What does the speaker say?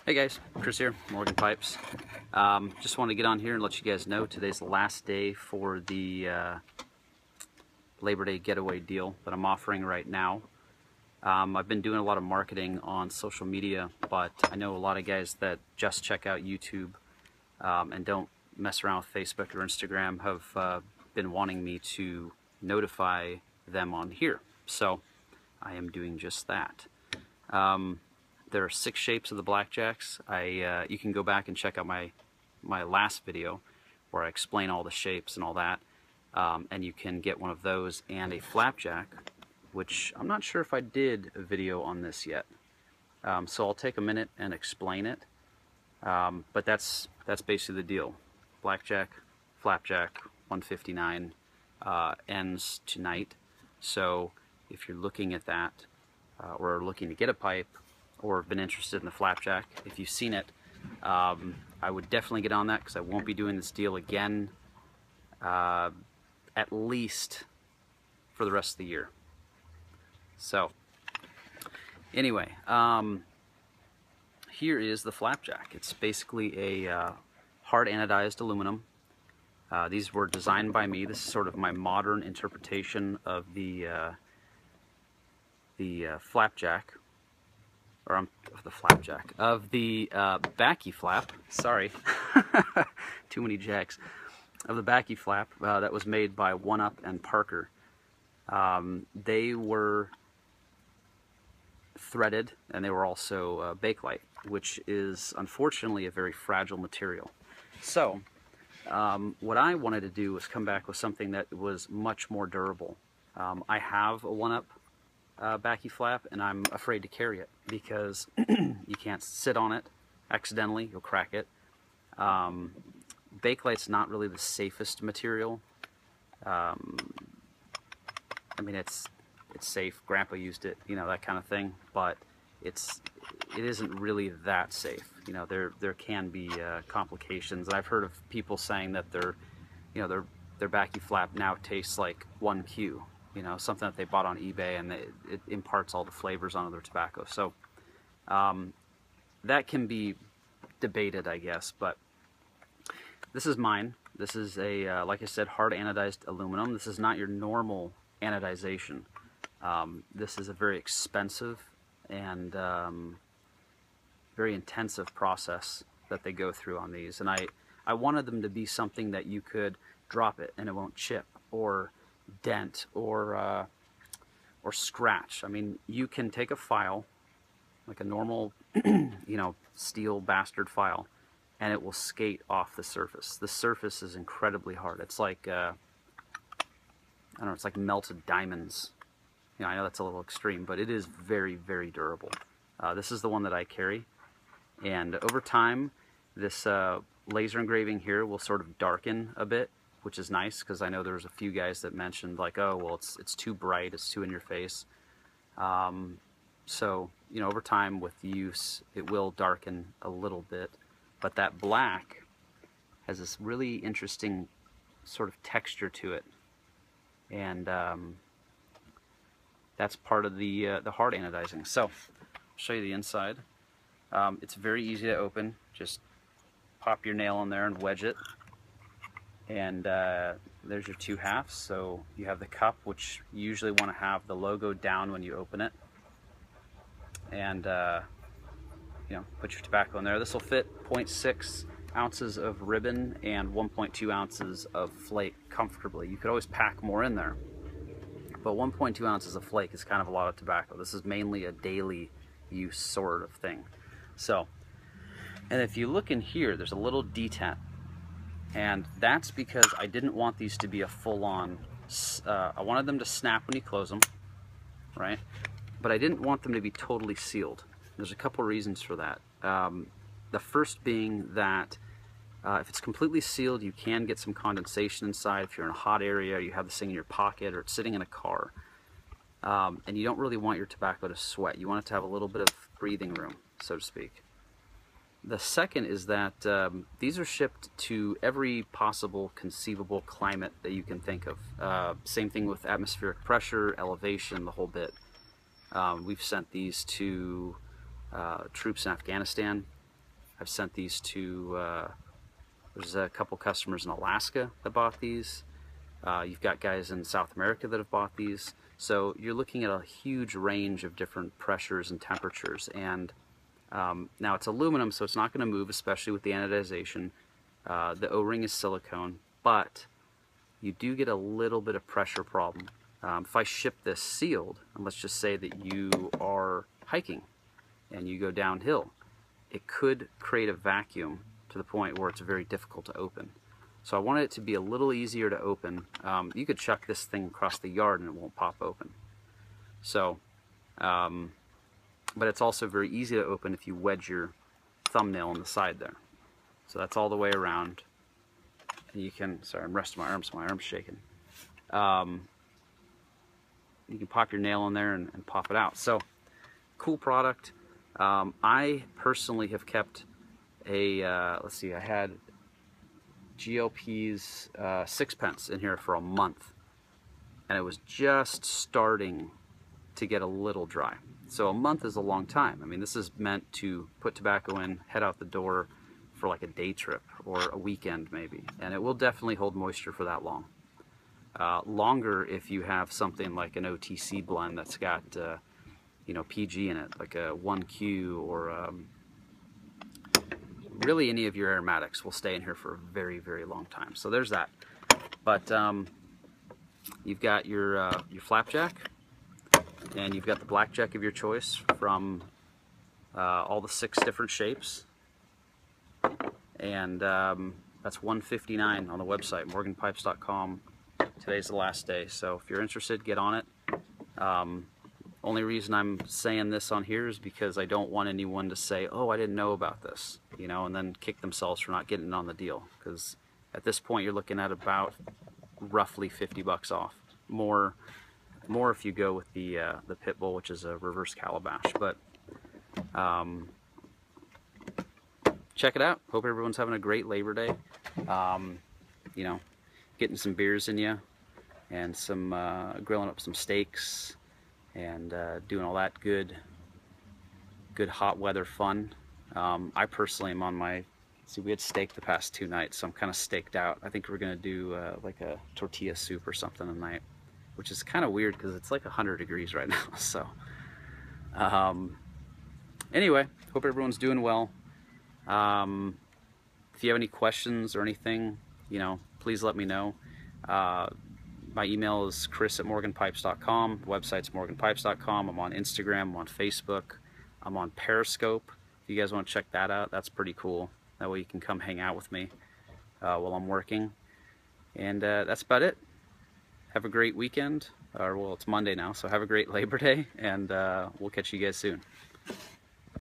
Hey guys, Chris here, Morgan Pipes. Just want to get on here and let you guys know today's the last day for the Labor Day Getaway deal that I'm offering right now. I've been doing a lot of marketing on social media, but I know a lot of guys that just check out YouTube and don't mess around with Facebook or Instagram have been wanting me to notify them on here. So I am doing just that. There are 6 shapes of the Blackjacks. You can go back and check out my last video where I explain all the shapes and all that. And you can get one of those and a Flapjack, which I'm not sure if I did a video on this yet. So I'll take a minute and explain it. But that's basically the deal. Blackjack, Flapjack, 159 ends tonight. So if you're looking at that or looking to get a pipe, or been interested in the Flapjack, if you've seen it, I would definitely get on that because I won't be doing this deal again at least for the rest of the year. So anyway, here is the Flapjack. It's basically a hard anodized aluminum. These were designed by me. This is sort of my modern interpretation of the Flapjack. Or of the Flapjack, of the backy flap, sorry, too many jacks, of the backy flap that was made by One Up and Parker. They were threaded and they were also bakelite, which is unfortunately a very fragile material. So what I wanted to do was come back with something that was much more durable. I have a One Up backy flap, and I'm afraid to carry it because you can't sit on it accidentally, you'll crack it. Bakelite's not really the safest material. I mean, it's safe. Grandpa used it, you know, that kind of thing, but it isn't really that safe. You know, there can be complications, and I've heard of people saying that their backy flap now tastes like 1Q. You know, something that they bought on eBay, and it imparts all the flavors onto their tobacco. So that can be debated, I guess, but this is mine. This is a, like I said, hard anodized aluminum. This is not your normal anodization. This is a very expensive and very intensive process that they go through on these. And I wanted them to be something that you could drop it and it won't chip or dent or scratch. I mean, you can take a file, like a normal, you know, steel bastard file, and it will skate off the surface. The surface is incredibly hard. It's like, I don't know, it's like melted diamonds. You know, I know that's a little extreme, but it is very, very durable. This is the one that I carry, and over time, this laser engraving here will sort of darken a bit, which is nice because I know there was a few guys that mentioned like, oh, well, it's too bright, it's too in your face. So, you know, over time with use, it will darken a little bit, but that black has this really interesting sort of texture to it, and that's part of the hard anodizing. So, I'll show you the inside. It's very easy to open. Just pop your nail in there and wedge it. And there's your 2 halves. So you have the cup, which you usually want to have the logo down when you open it. And you know, put your tobacco in there. This will fit 0.6 ounces of ribbon and 1.2 ounces of flake comfortably. You could always pack more in there, but 1.2 ounces of flake is kind of a lot of tobacco. This is mainly a daily use sort of thing. So, and if you look in here, there's a little detent. And that's because I didn't want these to be a full-on, I wanted them to snap when you close them, right? But I didn't want them to be totally sealed. There's a couple reasons for that. The first being that if it's completely sealed, you can get some condensation inside. If you're in a hot area, you have this thing in your pocket, or it's sitting in a car. And you don't really want your tobacco to sweat. You want it to have a little bit of breathing room, so to speak. The second is that these are shipped to every possible conceivable climate that you can think of. Same thing with atmospheric pressure, elevation, the whole bit. We've sent these to troops in Afghanistan. I've sent these to, there's a couple customers in Alaska that bought these. You've got guys in South America that have bought these. So you're looking at a huge range of different pressures and temperatures. And now it's aluminum, so it's not going to move, especially with the anodization. The O-ring is silicone, but you do get a little bit of pressure problem. If I ship this sealed, and let's just say that you are hiking and you go downhill, it could create a vacuum to the point where it's very difficult to open. So I wanted it to be a little easier to open. You could chuck this thing across the yard and it won't pop open. So, but it's also very easy to open if you wedge your thumbnail on the side there. So that's all the way around. And you can, sorry, I'm resting my arms, shaking. You can pop your nail in there and pop it out. So, cool product. I personally have kept a, let's see, I had GLP's sixpence in here for a month, and it was just starting to get a little dry. So a month is a long time. I mean, this is meant to put tobacco in, head out the door for like a day trip or a weekend maybe, and it will definitely hold moisture for that long. Longer if you have something like an OTC blend that's got you know, PG in it, like a 1Q or really any of your aromatics will stay in here for a very, very long time. So there's that. But you've got your Flapjack, and you've got the Blackjack of your choice from all the 6 different shapes. And that's $159 on the website, morganpipes.com. Today's the last day, so if you're interested, get on it. Only reason I'm saying this on here is because I don't want anyone to say, oh, I didn't know about this, you know, and then kick themselves for not getting it on the deal. Because at this point, you're looking at about roughly 50 bucks off. More if you go with the pit bull, which is a reverse calabash. But check it out. Hope everyone's having a great Labor Day. You know, getting some beers in you, and some grilling up some steaks, and doing all that good hot weather fun. I personally am on my, see, we had steak the past 2 nights, so I'm kind of staked out. I think we're gonna do like a tortilla soup or something tonight, which is kind of weird because it's like 100 degrees right now. So anyway, hope everyone's doing well. If you have any questions or anything, you know, please let me know. My email is chris@morganpipes.com. The website's morganpipes.com. I'm on Instagram, I'm on Facebook, I'm on Periscope. If you guys want to check that out, that's pretty cool. That way you can come hang out with me while I'm working. And that's about it. Have a great weekend. Or, well, it's Monday now, so have a great Labor Day, and we'll catch you guys soon.